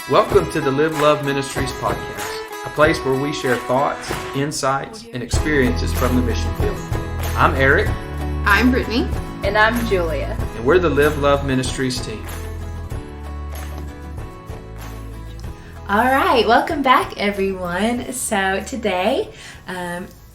Welcome to the Live Love Ministries podcast, a place where we share thoughts, insights, and experiences from the mission field. I'm Eric. I'm Brittany. And I'm Julia. And we're the Live Love Ministries team. All right, welcome back, everyone. So today,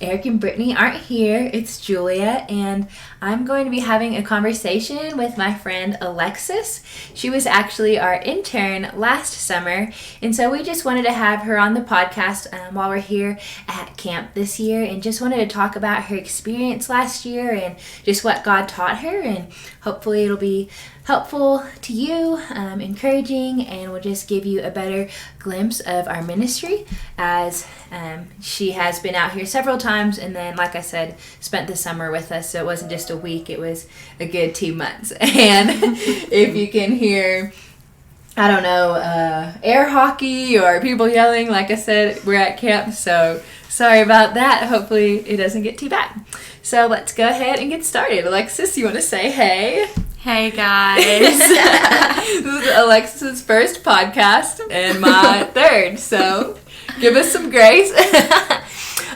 Eric and Brittany aren't here. It's Julia, and I'm going to be having a conversation with my friend Alexis. She was actually our intern last summer, and so we just wanted to have her on the podcast while we're here at camp this year, and just wanted to talk about her experience last year and just what God taught her, and hopefully it'll be helpful to you, encouraging, and will just give you a better glimpse of our ministry as she has been out here several times, and then, like I said, spent the summer with us, so it wasn't just a week, it was a good 2 months. And if you can hear, I don't know, air hockey or people yelling, like I said, we're at camp, so sorry about that. Hopefully it doesn't get too bad. So let's go ahead and get started. Alexis, you want to say hey? Hey guys. This is Alexis's first podcast and my third, so give us some grace.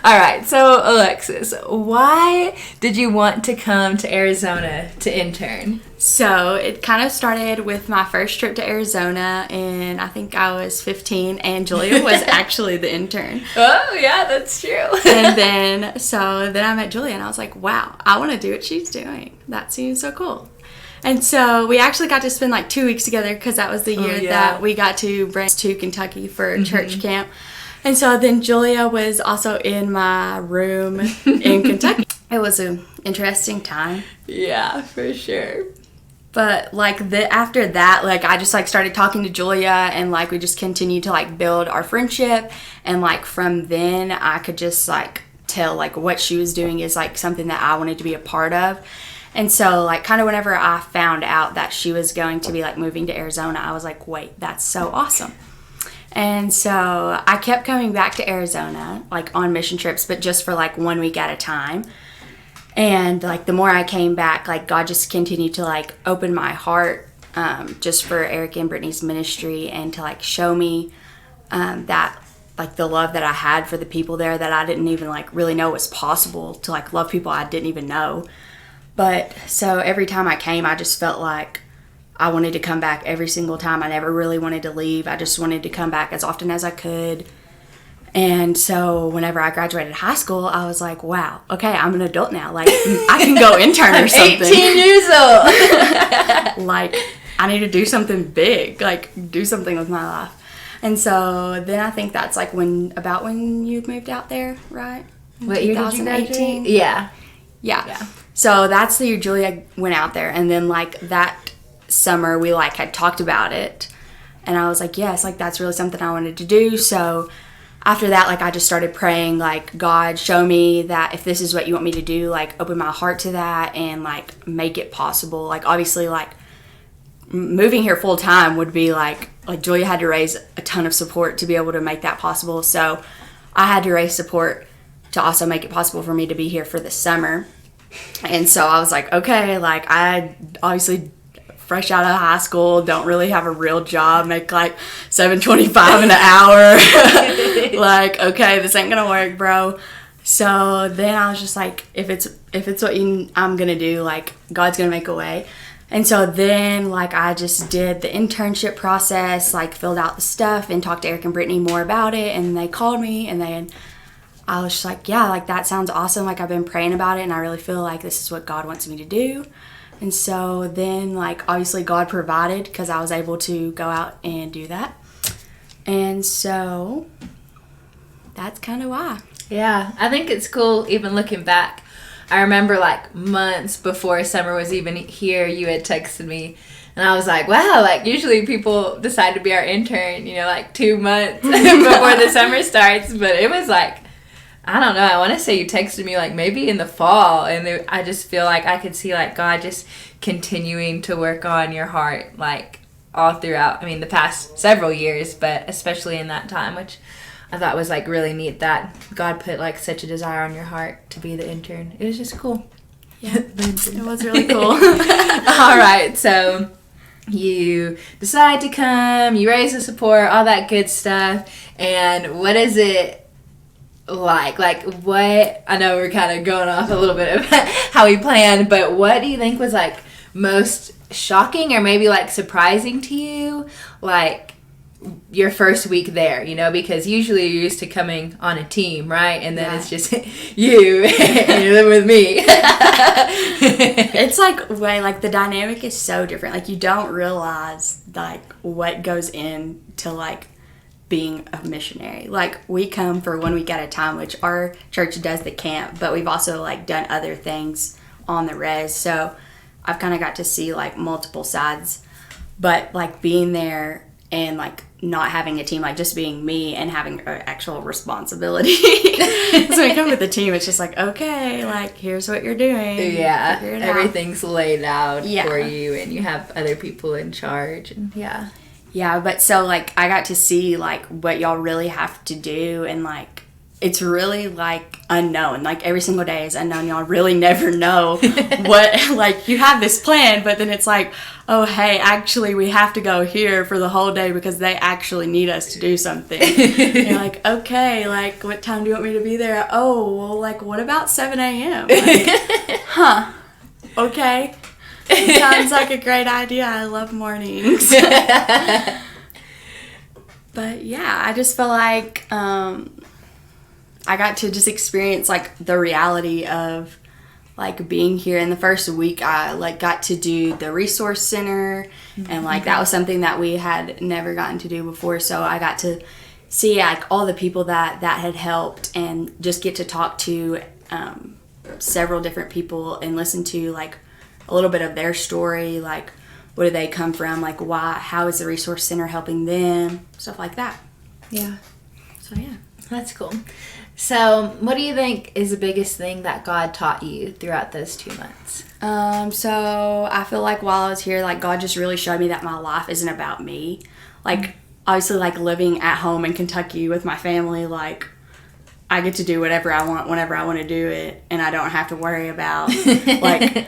All right, so Alexis, why did you want to come to Arizona to intern? So it kind of started with my first trip to Arizona, and I think I was 15, and Julia was actually the intern. Oh, yeah, that's true. And then I met Julia, and I was like, wow, I want to do what she's doing. That seems so cool. And so we actually got to spend like 2 weeks together because that was the year that we got to bring to Kentucky for church camp. And so then Julia was also in my room in Kentucky. It was an interesting time. Yeah, for sure. But like after that, like I just like started talking to Julia, and like we just continued to like build our friendship. And like from then I could just like tell like what she was doing is like something that I wanted to be a part of. And so, like, kind of whenever I found out that she was going to be, like, moving to Arizona, I was like, wait, that's so awesome. And so I kept coming back to Arizona, like, on mission trips, but just for, like, 1 week at a time. And, like, the more I came back, like, God just continued to, like, open my heart just for Eric and Brittany's ministry and to, like, show me that, like, the love that I had for the people there that I didn't even, like, really know was possible to, like, love people I didn't even know. But so every time I came, I just felt like I wanted to come back every single time. I never really wanted to leave. I just wanted to come back as often as I could. And so whenever I graduated high school, I was like, wow, okay, I'm an adult now. Like, I can go intern or something. 18 years old. Like, I need to do something big, like do something with my life. And so then I think that's like when you moved out there, right? What year did you graduate? Yeah. So that's the year Julia went out there, and then like that summer we like had talked about it, and I was like, yes, like that's really something I wanted to do. So after that, like I just started praying, like, God, show me that if this is what you want me to do, like open my heart to that and like make it possible. Like obviously like moving here full time would be like Julia had to raise a ton of support to be able to make that possible. So I had to raise support to also make it possible for me to be here for the summer. And so I was like, okay, like I obviously fresh out of high school, don't really have a real job, make like $7.25 an hour. Like, okay, this ain't gonna work, bro. So then I was just like, if it's what I'm gonna do, like God's gonna make a way. And so then like I just did the internship process, like filled out the stuff and talked to Eric and Brittany more about it, and they called me, and then I was just like, yeah, like that sounds awesome. Like I've been praying about it, and I really feel like this is what God wants me to do. And so then like obviously God provided because I was able to go out and do that. And so that's kind of why. Yeah, I think it's cool even looking back. I remember like months before summer was even here, you had texted me. And I was like, wow, like usually people decide to be our intern, like 2 months before the summer starts. But it was like, I don't know, I want to say you texted me like maybe in the fall, and I just feel like I could see like God just continuing to work on your heart like all throughout, the past several years, but especially in that time, which I thought was like really neat that God put like such a desire on your heart to be the intern. It was just cool. Yeah, it was really cool. All right, so you decide to come, you raise the support, all that good stuff. And what is it like? Like, what, I know we're kind of going off a little bit of how we planned, but what do you think was like most shocking or maybe like surprising to you? Like, your first week there, you know, because usually you're used to coming on a team, right? And then it's just you and you're living with me. It's like way, like the dynamic is so different. Like you don't realize like what goes into like being a missionary. Like we come for 1 week at a time, which our church does the camp, but we've also like done other things on the res. So I've kind of got to see like multiple sides, but like being there and like not having a team, like just being me and having an actual responsibility. So when you come with the team, it's just like, okay, like here's what you're doing. Yeah, everything's laid out for you and you have other people in charge. And yeah, but so like I got to see like what y'all really have to do, and like it's really like unknown. Like every single day is unknown. Y'all really never know what, like you have this plan, but then it's like, oh, hey, actually we have to go here for the whole day because they actually need us to do something. And you're like, okay, like what time do you want me to be there? Oh, well, like what about 7 a.m.? Like, okay. It sounds like a great idea. I love mornings. But yeah, I just feel like I got to just experience like the reality of like being here. In the first week I like got to do the resource center, and like that was something that we had never gotten to do before. So I got to see like all the people that had helped and just get to talk to several different people and listen to like a little bit of their story, like where do they come from, like how is the resource center helping them, stuff like that. So that's cool. So what do you think is the biggest thing that God taught you throughout those 2 months? So I feel like while I was here, like God just really showed me that my life isn't about me. Like obviously like living at home in Kentucky with my family, like I get to do whatever I want whenever I want to do it, and I don't have to worry about like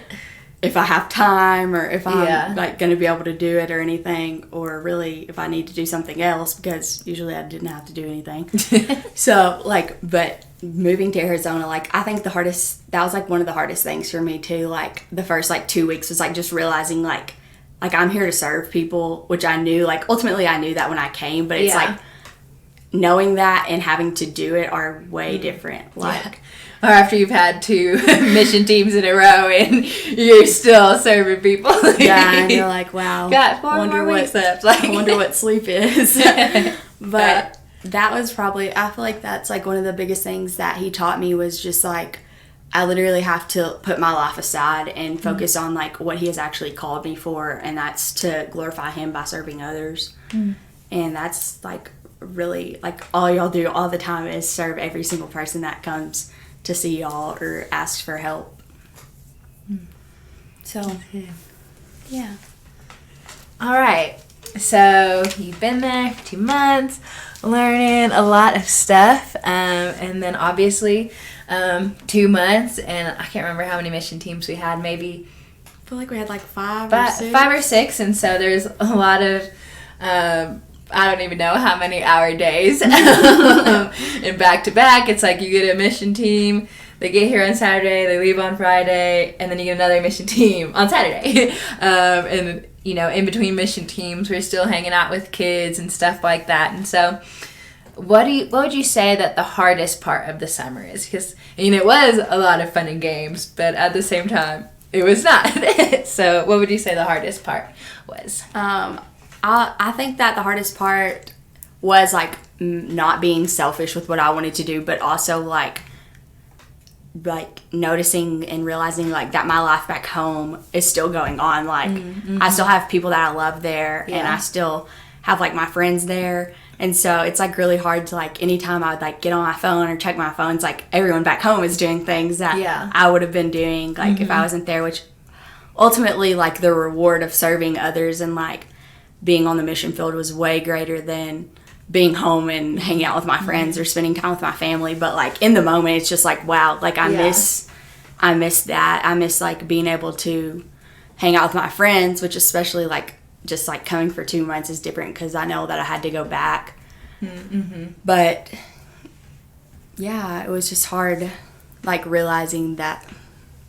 if I have time or if I'm like going to be able to do it or anything, or really if I need to do something else, because usually I didn't have to do anything. So like, but moving to Arizona, like I think that was like one of the hardest things for me too. Like the first like 2 weeks was like just realizing like I'm here to serve people, which I knew, like ultimately I knew that when I came, but it's like knowing that and having to do it are way different. Like or after you've had 2 mission teams in a row and you're still serving people. And you're like, wow, got 4 more weeks left. Like, I wonder what sleep is. But that was probably, I feel like that's like one of the biggest things that he taught me, was just like I literally have to put my life aside and focus on like what he has actually called me for, and that's to glorify him by serving others. And that's like really like all y'all do all the time is serve every single person that comes to see y'all or ask for help. So all right, so you've been there for 2 months learning a lot of stuff, and then obviously 2 months, and I can't remember how many mission teams we had, maybe I feel like we had like 5 or 6, and so there's a lot of I don't even know how many hour days. And back to back, it's like you get a mission team, they get here on Saturday, they leave on Friday, and then you get another mission team on Saturday. And, you know, in between mission teams, we're still hanging out with kids and stuff like that. And so what would you say that the hardest part of the summer is? Because, you know, it was a lot of fun and games, but at the same time, it was not. So what would you say the hardest part was? I think that the hardest part was like not being selfish with what I wanted to do, but also like noticing and realizing like that my life back home is still going on. Like I still have people that I love there, and I still have like my friends there. And so it's like really hard to like anytime I would like get on my phone or check my phone, it's like everyone back home is doing things that I would have been doing like if I wasn't there, which ultimately like the reward of serving others and like being on the mission field was way greater than being home and hanging out with my friends or spending time with my family. But like in the moment, it's just like, wow, like I miss that. I miss like being able to hang out with my friends, which especially like just like coming for 2 months is different because I know that I had to go back. But yeah, it was just hard, like realizing that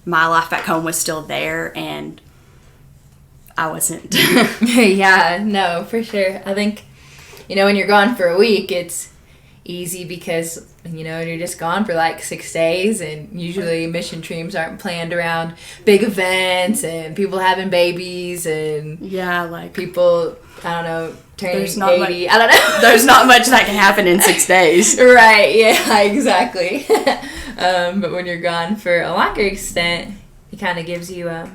my life back home was still there and I wasn't. Yeah, no, for sure. I think, when you're gone for a week, it's easy because, you're just gone for like 6 days, and usually mission trips aren't planned around big events and people having babies and Yeah, like people, I don't know, turning 80. Much, I don't know. There's not much that can happen in 6 days. Right, yeah, exactly. But when you're gone for a longer extent, it kind of gives you a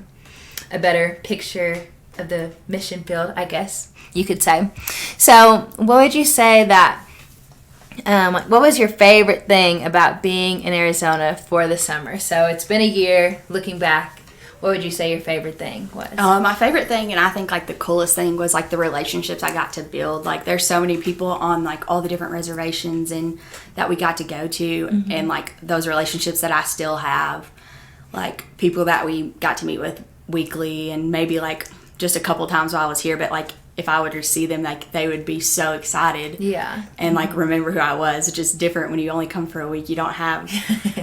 better picture of the mission field, I guess you could say. So what would you say that, what was your favorite thing about being in Arizona for the summer? So it's been a year. Looking back, what would you say your favorite thing was? My favorite thing, and I think like the coolest thing, was like the relationships I got to build. Like there's so many people on like all the different reservations and that we got to go to, and like those relationships that I still have, like people that we got to meet with weekly and maybe like just a couple times while I was here, but like if I were to see them, like they would be so excited. Yeah. And like remember who I was. It's just different when you only come for a week. You don't have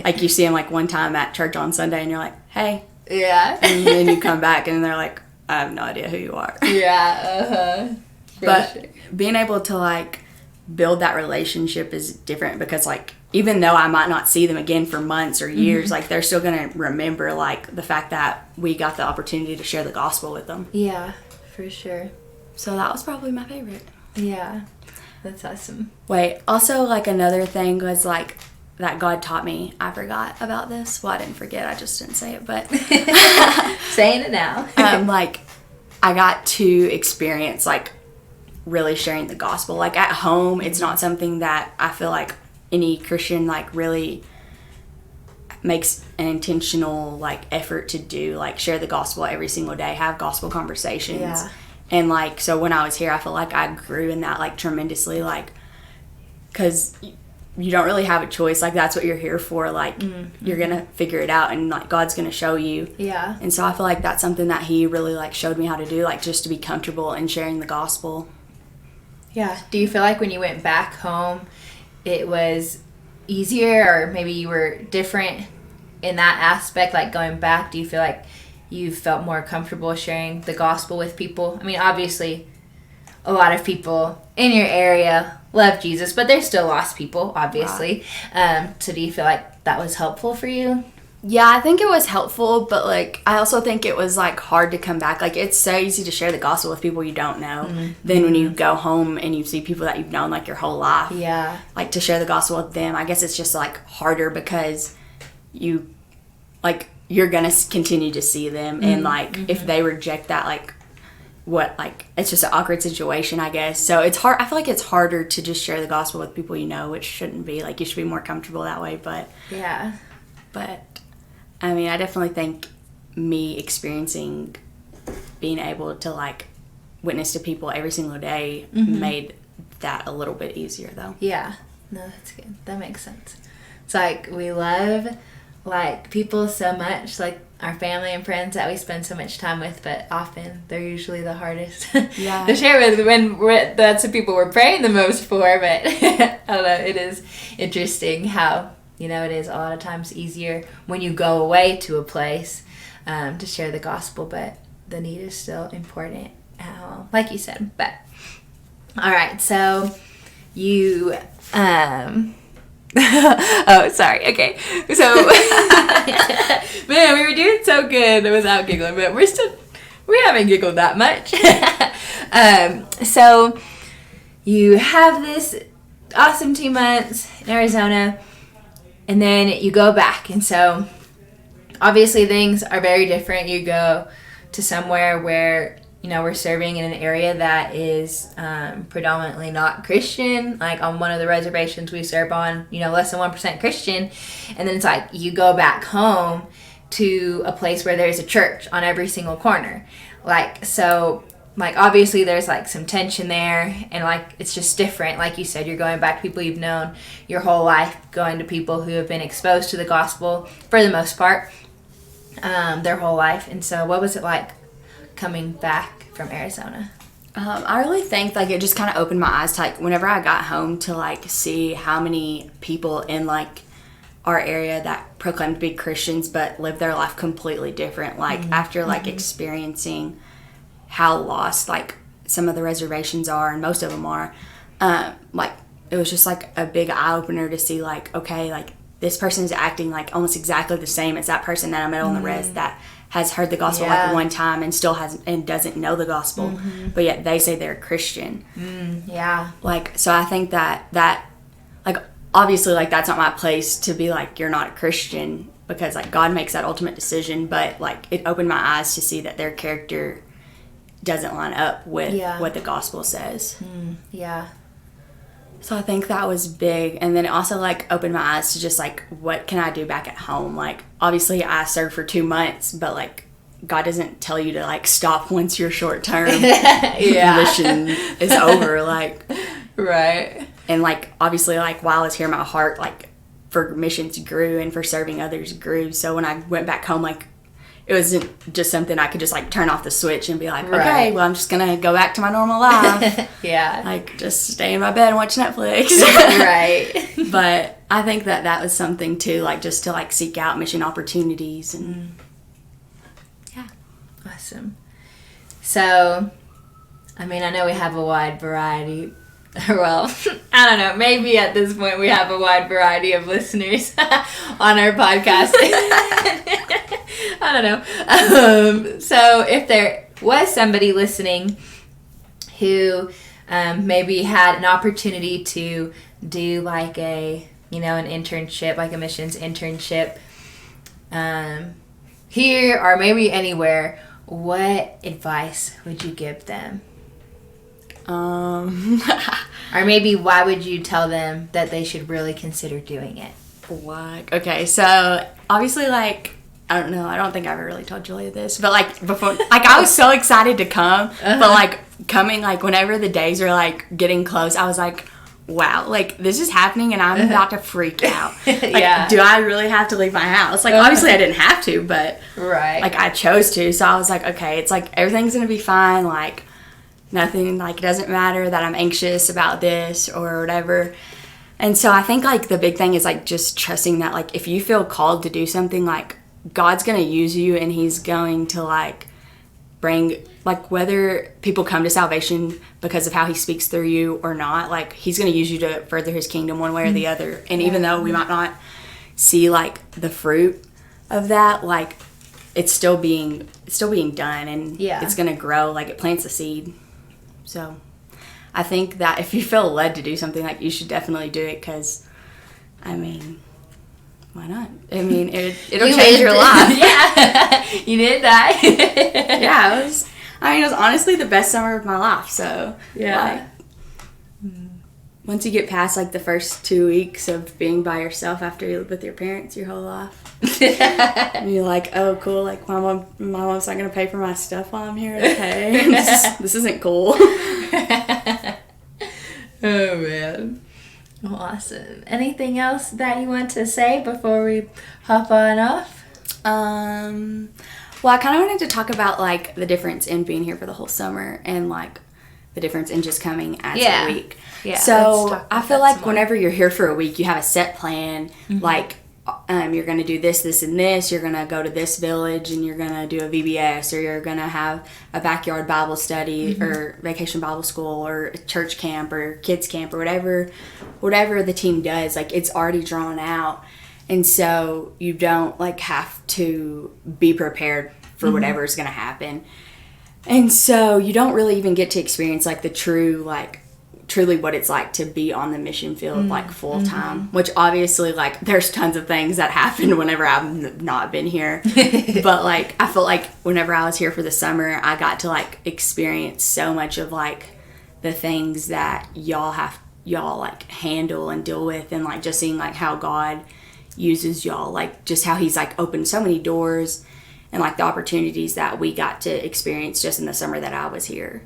like you see them like one time at church on Sunday and you're like, hey. Yeah. And then you come back and they're like, I have no idea who you are. Yeah. But being able to like build that relationship is different because like even though I might not see them again for months or years, like they're still going to remember like the fact that we got the opportunity to share the gospel with them. Yeah, for sure. So that was probably my favorite. Yeah, that's awesome. Wait, also like another thing was like that God taught me. I forgot about this. Well, I didn't forget. I just didn't say it, but saying it now. Like I got to experience like really sharing the gospel. Like at home, it's not something that I feel like any Christian like really makes an intentional like effort to do, like share the gospel every single day, have gospel conversations. Yeah. And like so when I was here, I feel like I grew in that like tremendously, like because you don't really have a choice. Like that's what you're here for. Like you're gonna figure it out and like God's gonna show you. Yeah. And so I feel like that's something that he really like showed me how to do, like just to be comfortable in sharing the gospel. Yeah. Do you feel like when you went back home it was easier, or maybe you were different in that aspect, like going back? Do you feel like you felt more comfortable sharing the gospel with people? I mean, obviously a lot of people in your area love Jesus, but there's still lost people, obviously. So do you feel like that was helpful for you? Yeah, I think it was helpful, but like I also think it was like hard to come back. Like it's so easy to share the gospel with people you don't know. Then when you go home and you see people that you've known like your whole life, Yeah. like to share the gospel with them, I guess it's just like harder because you like you're gonna continue to see them, and like if they reject that, like what, like it's just an awkward situation, I guess. So it's hard. I feel like it's harder to just share the gospel with people you know, which shouldn't be. Like you should be more comfortable that way, but I mean, I definitely think me experiencing being able to like witness to people every single day made that a little bit easier though. Yeah. No, that's good. That makes sense. It's like we love like people so much, like our family and friends that we spend so much time with, but often they're usually the hardest to share with when that's the people we're praying the most for. But I don't know, it is interesting how, it is a lot of times easier when you go away to a place to share the gospel, but the need is still important, like you said. But all right, so you oh, sorry. Okay. So, man, we were doing so good without giggling, but we haven't giggled that much. So you have this awesome 2 months in Arizona, and then you go back. And so obviously things are very different. You go to somewhere where, we're serving in an area that is predominantly not Christian. Like on one of the reservations we serve on, less than 1% Christian. And then it's like you go back home to a place where there's a church on every single corner. Like, so, like, obviously there's like some tension there, and like it's just different. Like you said, you're going back to people you've known your whole life, going to people who have been exposed to the gospel for the most part their whole life. And so what was it like coming back from Arizona? I really think like it just kind of opened my eyes to like whenever I got home to like see how many people in like our area that proclaim to be Christians but live their life completely different. Like after like experiencing how lost like some of the reservations are, and most of them are, like it was just like a big eye opener to see like, okay, like this person is acting like almost exactly the same as that person that I met on the res that has heard the gospel like one time and still has and doesn't know the gospel, but yet they say they're a Christian. Like, so I think that like obviously like that's not my place to be like you're not a Christian, because like God makes that ultimate decision, but like it opened my eyes to see that their character doesn't line up with what the gospel says. So I think that was big. And then it also like opened my eyes to just like, what can I do back at home? Like obviously I served for 2 months, but like God doesn't tell you to like stop once your short term mission is over. Like, right. And like obviously like while I was here, my heart like for missions grew and for serving others grew. So when I went back home, like it wasn't just something I could just like turn off the switch and be like, okay, well I'm just gonna go back to my normal life. Like just stay in my bed and watch Netflix. But I think that was something too, like just to like seek out mission opportunities and Awesome. So, I mean, I know we have a wide variety. Well, I don't know. Maybe at this point we have a wide variety of listeners on our podcast. I don't know. So if there was somebody listening who maybe had an opportunity to do like an internship, like a missions internship here or maybe anywhere, what advice would you give them? Or maybe why would you tell them that they should really consider doing it? What? Okay, so obviously like I don't know, I don't think I ever really told Julia this, but like before, like I was so excited to come, but like coming like whenever the days are like getting close, I was like, wow, like this is happening and I'm about to freak out. Like, do I really have to leave my house? Like obviously I didn't have to, but like I chose to. So I was like, okay, it's like everything's gonna be fine. Like nothing, like it doesn't matter that I'm anxious about this or whatever. And so I think like the big thing is like just trusting that like if you feel called to do something, like God's gonna use you and he's going to like bring, like whether people come to salvation because of how he speaks through you or not, like he's going to use you to further his kingdom one way or the other. And even though we might not see like the fruit of that, like it's still being done and it's going to grow, like it plants a seed. So I think that if you feel led to do something, like you should definitely do it, because I mean, why not? I mean, it'll change your life. You did that. It was honestly the best summer of my life. So like, once you get past like the first 2 weeks of being by yourself after you live with your parents your whole life, and you're like, oh cool, like my mom's not gonna pay for my stuff while I'm here. Okay, this isn't cool. Oh man. Awesome. Anything else that you want to say before we hop on off? Well, I kind of wanted to talk about like the difference in being here for the whole summer and like the difference in just coming as a week. So I feel like whenever you're here for a week, you have a set plan. Like you're going to do this, this, and this. You're going to go to this village and you're going to do a VBS, or you're going to have a backyard Bible study or vacation Bible school or a church camp or kids camp or whatever the team does. Like it's already drawn out. And so you don't like have to be prepared for whatever is going to happen. And so you don't really even get to experience like the truly what it's like to be on the mission field like full time, which obviously like there's tons of things that happen whenever I've not been here. But like I felt like whenever I was here for the summer, I got to like experience so much of like the things that y'all like handle and deal with, and like just seeing like how God uses y'all, like just how he's like opened so many doors, and like the opportunities that we got to experience just in the summer that I was here.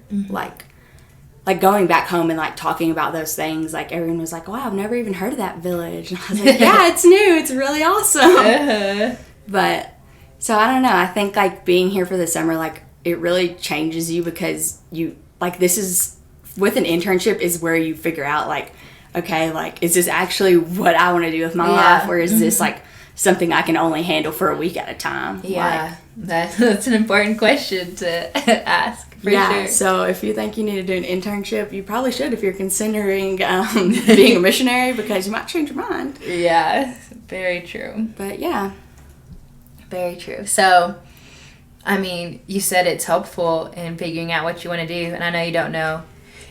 Like going back home and like talking about those things, like everyone was like, wow, I've never even heard of that village. And I was like, yeah, it's new, it's really awesome. But so I don't know, I think like being here for the summer, like it really changes you, because you like, this is, with an internship is where you figure out, like, okay, like, is this actually what I want to do with my life, or is this, like, something I can only handle for a week at a time? Yeah, that's an important question to ask, for sure. So if you think you need to do an internship, you probably should if you're considering being a missionary, because you might change your mind. Yeah, very true. But yeah. Very true. So, I mean, you said it's helpful in figuring out what you want to do, and I know you don't know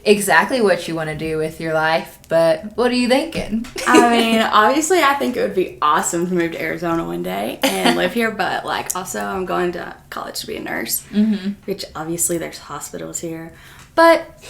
exactly what you want to do with your life, but what are you thinking? I mean, obviously, I think it would be awesome to move to Arizona one day and live here, but, like, also I'm going to college to be a nurse, which obviously there's hospitals here. But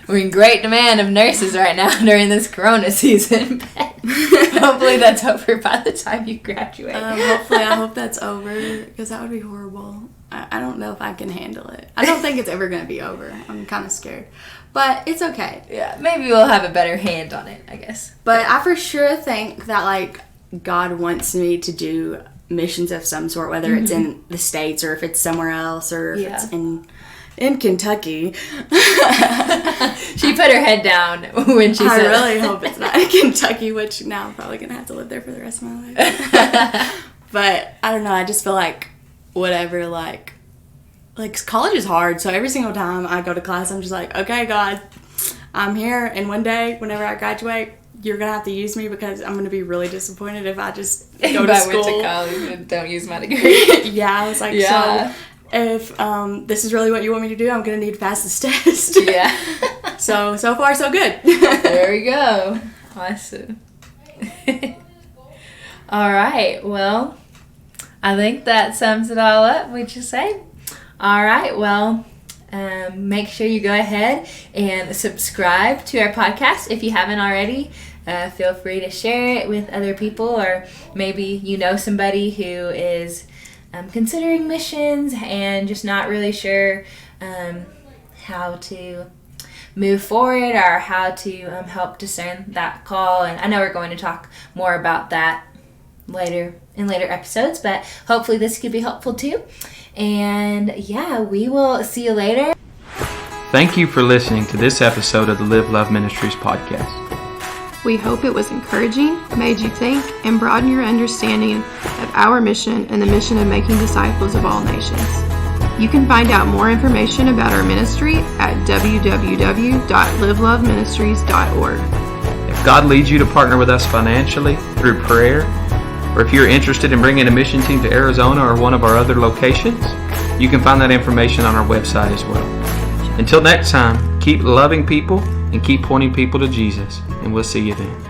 we're in great demand of nurses right now during this corona season. Hopefully that's over by the time you graduate. Hopefully, I hope that's over, because that would be horrible. I don't know if I can handle it. I don't think it's ever going to be over. I'm kind of scared. But it's okay. Yeah, maybe we'll have a better hand on it, I guess. But I for sure think that, like, God wants me to do missions of some sort, whether it's in the States or if it's somewhere else, or if it's in Kentucky. She put her head down when she said I really hope it's not in Kentucky, which now I'm probably going to have to live there for the rest of my life. But I don't know, I just feel like whatever, like college is hard, so every single time I go to class, I'm just like, okay, God, I'm here, and one day, whenever I graduate, you're going to have to use me, because I'm going to be really disappointed if I just go to school. If I went to college and don't use my degree. Yeah, I was like, so if this is really what you want me to do, I'm going to need to pass this test. Yeah. So far, so good. There we go. Awesome. All right, well, I think that sums it all up, would you say? All right, well, make sure you go ahead and subscribe to our podcast if you haven't already. Feel free to share it with other people, or maybe you know somebody who is considering missions and just not really sure how to move forward, or how to help discern that call. And I know we're going to talk more about that later episodes, but hopefully this could be helpful too. And yeah, we will see you later. Thank you for listening to this episode of the Live Love Ministries podcast. We hope it was encouraging, made you think, and broadened your understanding of our mission and the mission of making disciples of all nations. You can find out more information about our ministry at www.liveloveministries.org. If God leads you to partner with us financially through prayer, or if you're interested in bringing a mission team to Arizona or one of our other locations, you can find that information on our website as well. Until next time, keep loving people and keep pointing people to Jesus, and we'll see you then.